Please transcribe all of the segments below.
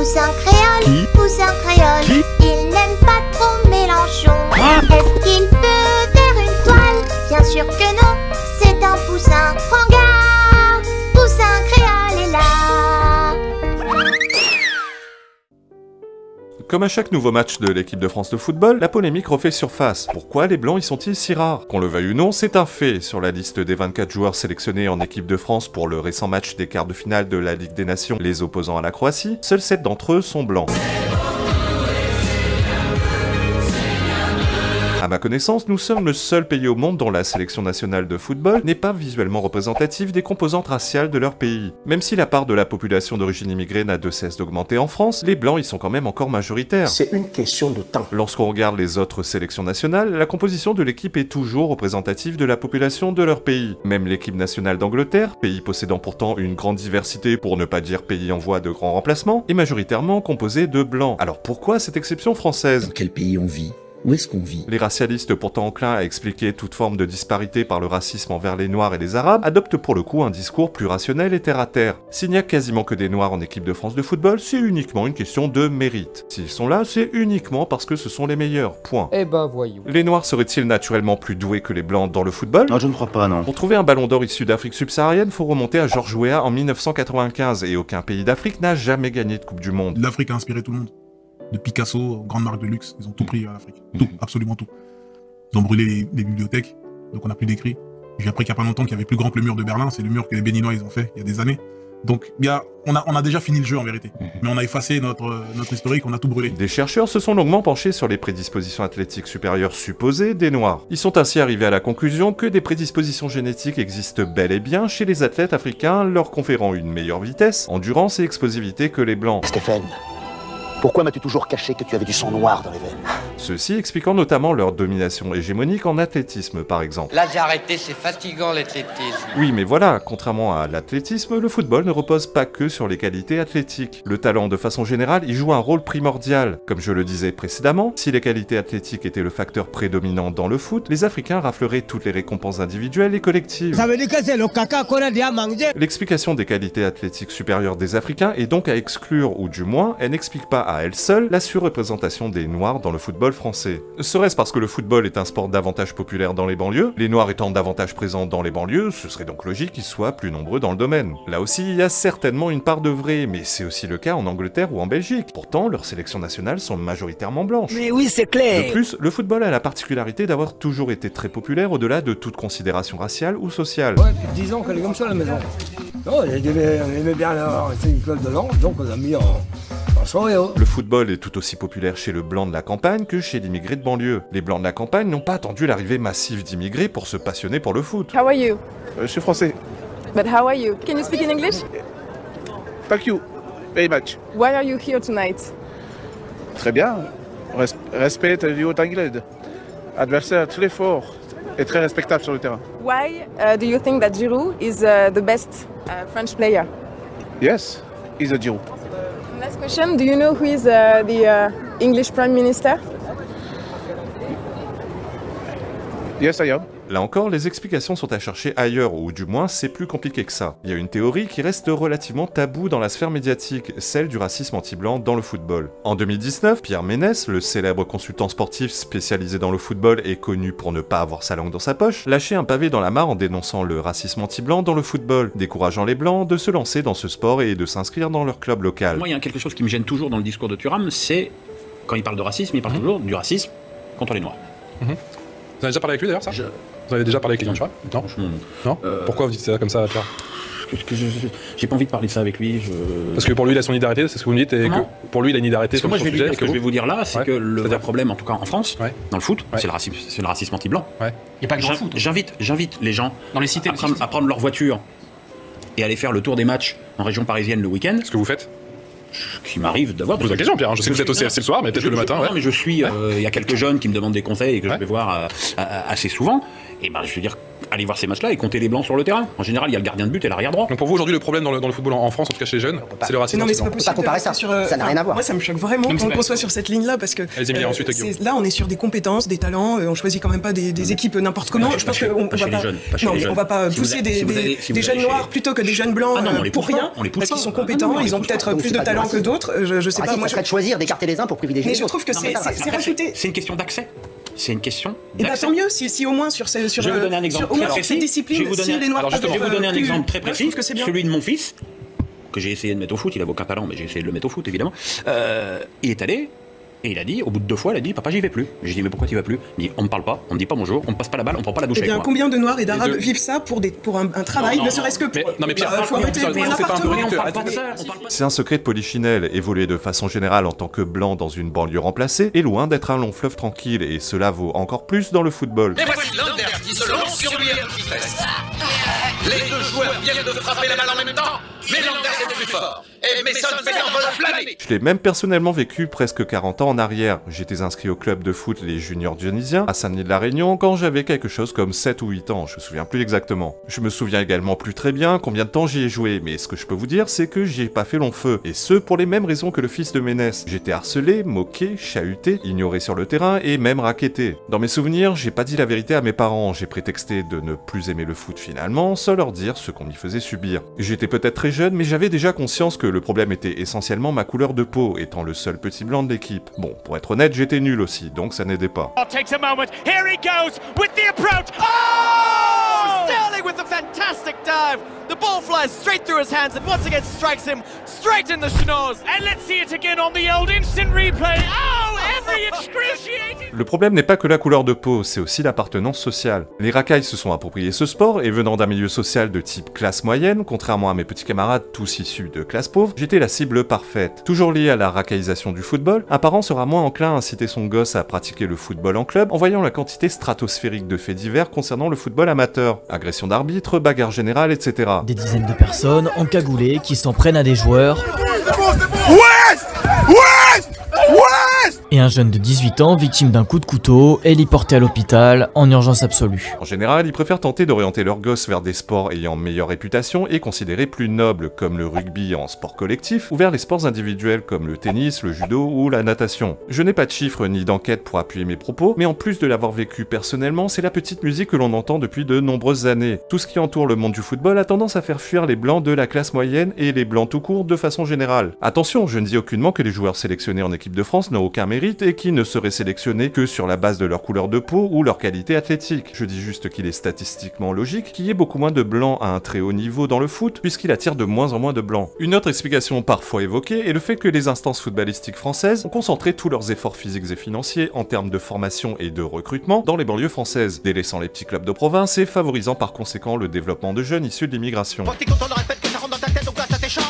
Poussin créole, Qui? poussin créole. Qui? Il n'aime pas trop Mélenchon. Ah. Est-ce qu'il peut faire une toile? Bien sûr que non, c'est un poussin. Prends garde, poussin créole est là. Comme à chaque nouveau match de l'équipe de France de football, la polémique refait surface. Pourquoi les Blancs y sont-ils si rares? Qu'on le veuille ou non, c'est un fait. Sur la liste des 24 joueurs sélectionnés en équipe de France pour le récent match des quarts de finale de la Ligue des Nations, les opposants à la Croatie, seuls 7 d'entre eux sont blancs. À ma connaissance, nous sommes le seul pays au monde dont la sélection nationale de football n'est pas visuellement représentative des composantes raciales de leur pays. Même si la part de la population d'origine immigrée n'a de cesse d'augmenter en France, les Blancs y sont quand même encore majoritaires. C'est une question de temps. Lorsqu'on regarde les autres sélections nationales, la composition de l'équipe est toujours représentative de la population de leur pays. Même l'équipe nationale d'Angleterre, pays possédant pourtant une grande diversité, pour ne pas dire pays en voie de grand remplacement, est majoritairement composée de blancs. Alors pourquoi cette exception française? Dans quel pays on vit? Où est-ce qu'on vit? Les racialistes, pourtant enclins à expliquer toute forme de disparité par le racisme envers les Noirs et les Arabes, adoptent pour le coup un discours plus rationnel et terre-à-terre. S'il n'y a quasiment que des Noirs en équipe de France de football, c'est uniquement une question de mérite. S'ils sont là, c'est uniquement parce que ce sont les meilleurs, point. Eh ben voyons. Les Noirs seraient-ils naturellement plus doués que les Blancs dans le football? Non, je ne crois pas, non. Pour trouver un ballon d'or issu d'Afrique subsaharienne, faut remonter à Georges Weah en 1995, et aucun pays d'Afrique n'a jamais gagné de Coupe du Monde. L'Afrique a inspiré tout le monde. De Picasso aux grandes marques de luxe, ils ont tout pris à l'Afrique. Tout, absolument tout. Ils ont brûlé les bibliothèques, donc on n'a plus d'écrits. J'ai appris qu'il n'y a pas longtemps qu'il y avait plus grand que le mur de Berlin, c'est le mur que les Béninois ils ont fait il y a des années. Donc on a déjà fini le jeu en vérité. Mais on a effacé notre historique, on a tout brûlé. Des chercheurs se sont longuement penchés sur les prédispositions athlétiques supérieures supposées des Noirs. Ils sont ainsi arrivés à la conclusion que des prédispositions génétiques existent bel et bien chez les athlètes africains, leur conférant une meilleure vitesse, endurance et explosivité que les Blancs. Stéphane, pourquoi m'as-tu toujours caché que tu avais du sang noir dans les veines? Ceci expliquant notamment leur domination hégémonique en athlétisme par exemple. Là j'ai arrêté, c'est fatigant l'athlétisme. Oui mais voilà, contrairement à l'athlétisme, le football ne repose pas que sur les qualités athlétiques. Le talent de façon générale y joue un rôle primordial. Comme je le disais précédemment, si les qualités athlétiques étaient le facteur prédominant dans le foot, les Africains rafleraient toutes les récompenses individuelles et collectives. Ça veut dire que c'est le caca qu'on a déjà mangé. L'explication des qualités athlétiques supérieures des Africains est donc à exclure, ou du moins, elle n'explique pas à elle seule la surreprésentation des Noirs dans le football français. Serait-ce parce que le football est un sport davantage populaire dans les banlieues? Les Noirs étant davantage présents dans les banlieues, ce serait donc logique qu'ils soient plus nombreux dans le domaine. Là aussi, il y a certainement une part de vrai, mais c'est aussi le cas en Angleterre ou en Belgique. Pourtant, leurs sélections nationales sont majoritairement blanches. Mais oui, c'est clair. De plus, le football a la particularité d'avoir toujours été très populaire au-delà de toute considération raciale ou sociale. Ouais, depuis 10 ans qu'elle est comme ça à la maison. Non, on aimait bien c'est une club de langue, donc on a mis en soirée. Le football est tout aussi populaire chez le blanc de la campagne que chez l'immigré de banlieue. Les blancs de la campagne n'ont pas attendu l'arrivée massive d'immigrés pour se passionner pour le foot. How are you? Je suis français. But how are you? Can you speak in English? Thank you. Very much. Why are you here tonight? Très bien. Respect du haut anglais. Adversaire très fort et très respectable sur le terrain. Why do you think that Giroud is the best French player? Yes, he's a Giroud. Last question, do you know who is the English Prime Minister? Yes, I am. Là encore, les explications sont à chercher ailleurs, ou du moins c'est plus compliqué que ça. Il y a une théorie qui reste relativement taboue dans la sphère médiatique, celle du racisme anti-blanc dans le football. En 2019, Pierre Ménès, le célèbre consultant sportif spécialisé dans le football et connu pour ne pas avoir sa langue dans sa poche, lâchait un pavé dans la mare en dénonçant le racisme anti-blanc dans le football, décourageant les blancs de se lancer dans ce sport et de s'inscrire dans leur club local. Moi, il y a quelque chose qui me gêne toujours dans le discours de Thuram, c'est quand il parle de racisme, il parle toujours du racisme contre les Noirs. Vous avez déjà parlé avec lui d'ailleurs, ça Vous avez déjà parlé avec Kylian Thuram? Non. Non. Pourquoi vous dites ça comme ça, Pierre? J'ai pas envie de parler de ça avec lui. Parce que pour lui, il a son identité, c'est ce que vous me dites, et que pour lui, il a une identité sur moi, son sujet. Ce que je vais vous dire là, c'est que le vrai problème, en tout cas en France, dans le foot, c'est le racisme anti-blanc. Il n'y a pas que dans le foot. J'invite les gens dans les cités à prendre leur voiture et aller faire le tour des matchs en région parisienne le week-end. Ce que vous faites? Qui m'arrive d'avoir. Je pose la question, Pierre. Je sais que vous êtes au CFC le soir, mais peut-être que le matin. Non, mais il y a quelques jeunes qui me demandent des conseils et que je vais voir assez souvent. Et ben, je veux dire, aller voir ces matchs-là et compter les blancs sur le terrain. En général, il y a le gardien de but et l'arrière droit. Donc pour vous, aujourd'hui, le problème dans le football en France, en tout cas chez les jeunes, c'est le racisme. Non, mais c'est pas possible. On peut pas comparer ça. Ça n'a rien à voir. Moi, ça me choque vraiment qu'on soit sur cette ligne-là parce que là, on est sur des compétences, des talents. On choisit quand même pas des équipes n'importe comment. Je pense qu'on va pas pousser des jeunes noirs plutôt que des jeunes blancs pour rien parce qu'ils sont compétents. Ils ont peut-être plus de talent que d'autres. Je sais pas. Moi, je serais de choisir, d'écarter les uns pour privilégier les autres. Mais je trouve que c'est rajouté. C'est une question d'accès. C'est une question. Et bah tant mieux si au moins sur cette discipline, si les noirs. Je vais vous donner un exemple très précis. Celui de mon fils, que j'ai essayé de mettre au foot. Il n'a aucun talent, mais j'ai essayé de le mettre au foot, évidemment. Il est allé. Et il a dit, au bout de 2 fois, il a dit, papa, j'y vais plus. J'ai dit, mais pourquoi tu vas plus? Il dit, on me parle pas, on me dit pas bonjour, on me passe pas la balle, on prend pas la douche avec moi. Combien de noirs et d'arabes vivent ça pour un travail, ne serait-ce que pour. Non mais Pierre, faut arrêter pour un appartement. C'est un secret de Polichinelle. Évoluer de façon générale en tant que blanc dans une banlieue remplacée est loin d'être un long fleuve tranquille, et cela vaut encore plus dans le football. Et voici Lambert qui se lance sur lui à vitesse. Les 2 joueurs viennent de frapper la balle en même temps, mais Lambert est le plus fort. Et Mason fait l'envol plané. Je l'ai même personnellement vécu presque 40 ans en arrière. J'étais inscrit au club de foot les Juniors Dionysiens à Saint-Denis-de-la-Réunion quand j'avais quelque chose comme 7 ou 8 ans, je me souviens plus exactement. Je me souviens également plus très bien combien de temps j'y ai joué, mais ce que je peux vous dire c'est que j'y ai pas fait long feu, et ce pour les mêmes raisons que le fils de Ménès. J'étais harcelé, moqué, chahuté, ignoré sur le terrain et même racketté. Dans mes souvenirs, j'ai pas dit la vérité à mes parents, j'ai prétexté de ne plus aimer le foot finalement, sans leur dire ce qu'on m'y faisait subir. J'étais peut-être très jeune, mais j'avais déjà conscience que le problème était essentiellement ma couleur de peau, étant le seul petit blanc de l'équipe. Bon, pour être honnête, j'étais nul aussi, donc ça n'aidait pas. Takes a moment. Here he goes with the approach. Oh! Sterling with a fantastic dive. The ball flies straight through his hands and once again strikes him straight in the schnoz. And let's see it again on the old instant replay. Oh, every excruciating. Le problème n'est pas que la couleur de peau, c'est aussi l'appartenance sociale. Les racailles se sont appropriés ce sport et venant d'un milieu social de type classe moyenne, contrairement à mes petits camarades tous issus de classe pauvre, j'étais la cible parfaite. Toujours lié à la racaillisation du football, un parent sera moins enclin à inciter son gosse à pratiquer le football en club en voyant la quantité stratosphérique de faits divers concernant le football amateur. Agression d'arbitre, bagarre générale, etc. Des dizaines de personnes encagoulées qui s'en prennent à des joueurs. Et un jeune de 18 ans victime d'un coup de couteau, héliporté à l'hôpital en urgence absolue. En général, ils préfèrent tenter d'orienter leurs gosses vers des sports ayant meilleure réputation et considérés plus nobles, comme le rugby en sport collectif, ou vers les sports individuels comme le tennis, le judo ou la natation. Je n'ai pas de chiffres ni d'enquête pour appuyer mes propos, mais en plus de l'avoir vécu personnellement, c'est la petite musique que l'on entend depuis de nombreuses années. Tout ce qui entoure le monde du football a tendance à faire fuir les blancs de la classe moyenne et les blancs tout court de façon générale. Attention, je ne dis aucunement que les joueurs sélectionnés en équipe de France n'ont aucun mérite et qui ne seraient sélectionnés que sur la base de leur couleur de peau ou leur qualité athlétique. Je dis juste qu'il est statistiquement logique qu'il y ait beaucoup moins de blancs à un très haut niveau dans le foot, puisqu'il attire de moins en moins de blancs. Une autre explication parfois évoquée est le fait que les instances footballistiques françaises ont concentré tous leurs efforts physiques et financiers en termes de formation et de recrutement dans les banlieues françaises, délaissant les petits clubs de province et favorisant par conséquent le développement de jeunes issus de l'immigration.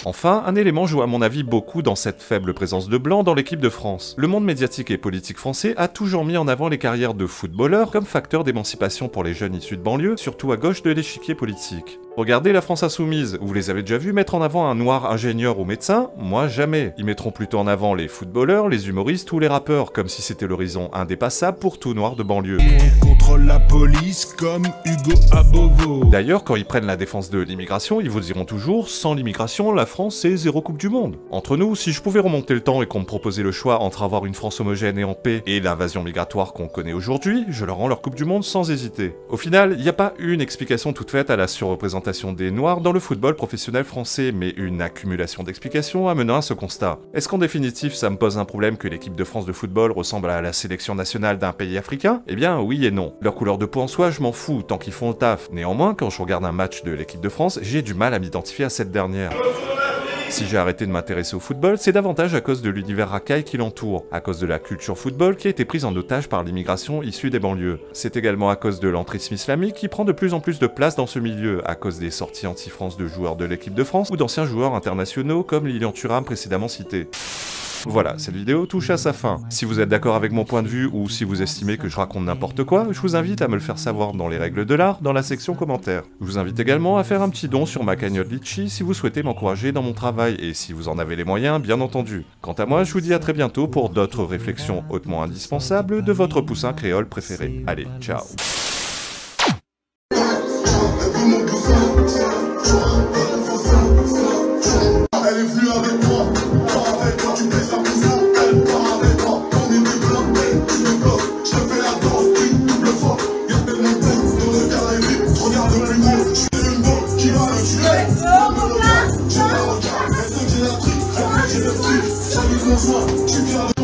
Enfin, un élément joue à mon avis beaucoup dans cette faible présence de blancs dans l'équipe de France. Le monde médiatique et politique français a toujours mis en avant les carrières de footballeurs comme facteur d'émancipation pour les jeunes issus de banlieue, surtout à gauche de l'échiquier politique. Regardez la France Insoumise, vous les avez déjà vus mettre en avant un noir ingénieur ou médecin? Moi jamais. Ils mettront plutôt en avant les footballeurs, les humoristes ou les rappeurs, comme si c'était l'horizon indépassable pour tout noir de banlieue. On contrôle la police comme Hugo Abovo. D'ailleurs, quand ils prennent la défense de l'immigration, ils vous diront toujours, sans l'immigration, la France c'est 0 Coupe du Monde. Entre nous, si je pouvais remonter le temps et qu'on me proposait le choix entre avoir une France homogène et en paix et l'invasion migratoire qu'on connaît aujourd'hui, je leur rends leur Coupe du Monde sans hésiter. Au final, il n'y a pas une explication toute faite à la surreprésentation des Noirs dans le football professionnel français, mais une accumulation d'explications amenant à ce constat. Est-ce qu'en définitive, ça me pose un problème que l'équipe de France de football ressemble à la sélection nationale d'un pays africain? Eh bien, oui et non. Leur couleur de peau en soi, je m'en fous, tant qu'ils font le taf. Néanmoins, quand je regarde un match de l'équipe de France, j'ai du mal à m'identifier à cette dernière. Si j'ai arrêté de m'intéresser au football, c'est davantage à cause de l'univers racaille qui l'entoure, à cause de la culture football qui a été prise en otage par l'immigration issue des banlieues. C'est également à cause de l'entrisme islamique qui prend de plus en plus de place dans ce milieu, à cause des sorties anti-France de joueurs de l'équipe de France ou d'anciens joueurs internationaux comme Lilian Thuram précédemment cité. Voilà, cette vidéo touche à sa fin. Si vous êtes d'accord avec mon point de vue ou si vous estimez que je raconte n'importe quoi, je vous invite à me le faire savoir dans les règles de l'art, dans la section commentaires. Je vous invite également à faire un petit don sur ma cagnotte Litchi si vous souhaitez m'encourager dans mon travail et si vous en avez les moyens, bien entendu. Quant à moi, je vous dis à très bientôt pour d'autres réflexions hautement indispensables de votre poussin créole préféré. Allez, ciao. commence-moi, je suis pirate.